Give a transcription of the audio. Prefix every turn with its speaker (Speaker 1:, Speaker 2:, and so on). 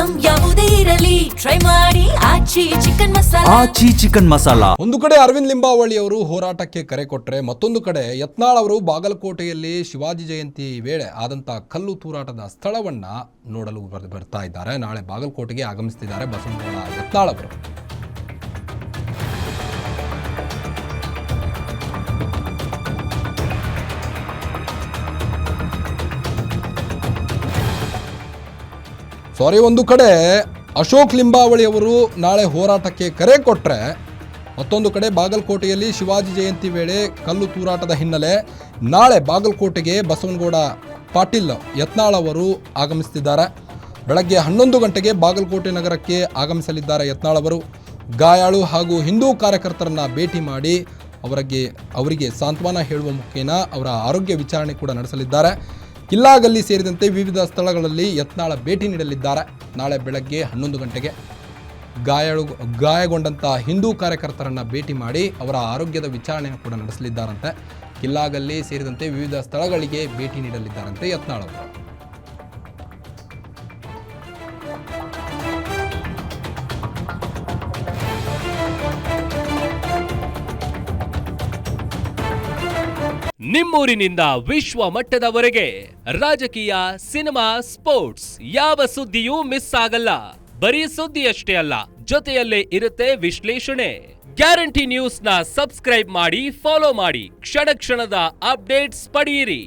Speaker 1: Item ಯಾವುದೇ ಇರಲಿ try ಮಾಡಿ ಆಚಿ ಚಿಕನ್ ಮಸಾಲಾ.
Speaker 2: ಒಂದು ಕಡೆ ಅರವಿಂದ್ ಲಿಂಬಾವಳಿ ಅವರು ಹೋರಾಟಕ್ಕೆ ಕರೆ ಕೊಟ್ಟರೆ, ಮತ್ತೊಂದು ಕಡೆ ಯತ್ನಾಳ್ ಅವರು ಬಾಗಲಕೋಟೆಯಲ್ಲಿ ಶಿವಾಜಿ ಜಯಂತಿ ವೇಳೆ ಆದಂತಹ ಕಲ್ಲು ತೂರಾಟದ ಸ್ಥಳವನ್ನ ನೋಡಲು ಬರ್ತಾ ಇದ್ದಾರೆ. ನಾಳೆ ಬಾಗಲಕೋಟೆಗೆ ಆಗಮಿಸುತ್ತಿದ್ದಾರೆ ಬಸವನಗೌಡ ಯತ್ನಾಳ್ ಅವರು. ಒಂದು ಕಡೆ ಅಶೋಕ್ ಲಿಂಬಾವಳಿ ಅವರು ನಾಳೆ ಹೋರಾಟಕ್ಕೆ ಕರೆ ಕೊಟ್ಟರೆ, ಮತ್ತೊಂದು ಕಡೆ ಬಾಗಲಕೋಟೆಯಲ್ಲಿ ಶಿವಾಜಿ ಜಯಂತಿ ವೇಳೆ ಕಲ್ಲು ತೂರಾಟದ ಹಿನ್ನೆಲೆ ನಾಳೆ ಬಾಗಲಕೋಟೆಗೆ ಬಸವನಗೌಡ ಪಾಟೀಲ್ ಯತ್ನಾಳ್ ಅವರು ಆಗಮಿಸುತ್ತಿದ್ದಾರೆ. ಬೆಳಗ್ಗೆ 11 ಗಂಟೆಗೆ ಬಾಗಲಕೋಟೆ ನಗರಕ್ಕೆ ಆಗಮಿಸಲಿದ್ದಾರೆ ಯತ್ನಾಳ್ ಅವರು. ಗಾಯಾಳು ಹಾಗೂ ಹಿಂದೂ ಕಾರ್ಯಕರ್ತರನ್ನ ಭೇಟಿ ಮಾಡಿ ಅವರಿಗೆ ಸಾಂತ್ವನ ಹೇಳುವ ಮುಖೇನ ಅವರ ಆರೋಗ್ಯ ವಿಚಾರಣೆ ಕೂಡ ನಡೆಸಲಿದ್ದಾರೆ. ಕಿಲ್ಲಾಗಲ್ಲಿ ಸೇರಿದಂತೆ ವಿವಿಧ ಸ್ಥಳಗಳಲ್ಲಿ ಯತ್ನಾಳ ಭೇಟಿ ನೀಡಲಿದ್ದಾರೆ. ನಾಳೆ ಬೆಳಗ್ಗೆ 11 ಗಂಟೆಗೆ ಗಾಯಗೊಂಡಂಥ ಹಿಂದೂ ಕಾರ್ಯಕರ್ತರನ್ನು ಭೇಟಿ ಮಾಡಿ ಅವರ ಆರೋಗ್ಯದ ವಿಚಾರಣೆಯನ್ನು ಕೂಡ ನಡೆಸಲಿದ್ದಾರಂತೆ. ಕಿಲ್ಲಾಗಲ್ಲಿ ಸೇರಿದಂತೆ ವಿವಿಧ ಸ್ಥಳಗಳಿಗೆ ಭೇಟಿ ನೀಡಲಿದ್ದಾರಂತೆ ಯತ್ನಾಳ್ ಅವರು.
Speaker 3: ನಿಮ್ಮೂರಿನಿಂದ ವಿಶ್ವ ಮಟ್ಟದವರೆಗೆ ರಾಜಕೀಯ, ಸಿನಿಮಾ, ಸ್ಪೋರ್ಟ್ಸ್ ಯಾವ ಸುದ್ದಿಯೂ ಮಿಸ್ ಆಗಲ್ಲ. ಬರೀ ಸುದ್ದಿಯಷ್ಟೇ ಅಲ್ಲ, ಜೊತೆಯಲ್ಲೇ ಇರುತ್ತೆ ವಿಶ್ಲೇಷಣೆ. ಗ್ಯಾರಂಟಿ ನ್ಯೂಸ್ನ ಸಬ್ಸ್ಕ್ರೈಬ್ ಮಾಡಿ, ಫಾಲೋ ಮಾಡಿ, ಕ್ಷಣ ಕ್ಷಣದ ಅಪ್ಡೇಟ್ಸ್ ಪಡೆಯಿರಿ.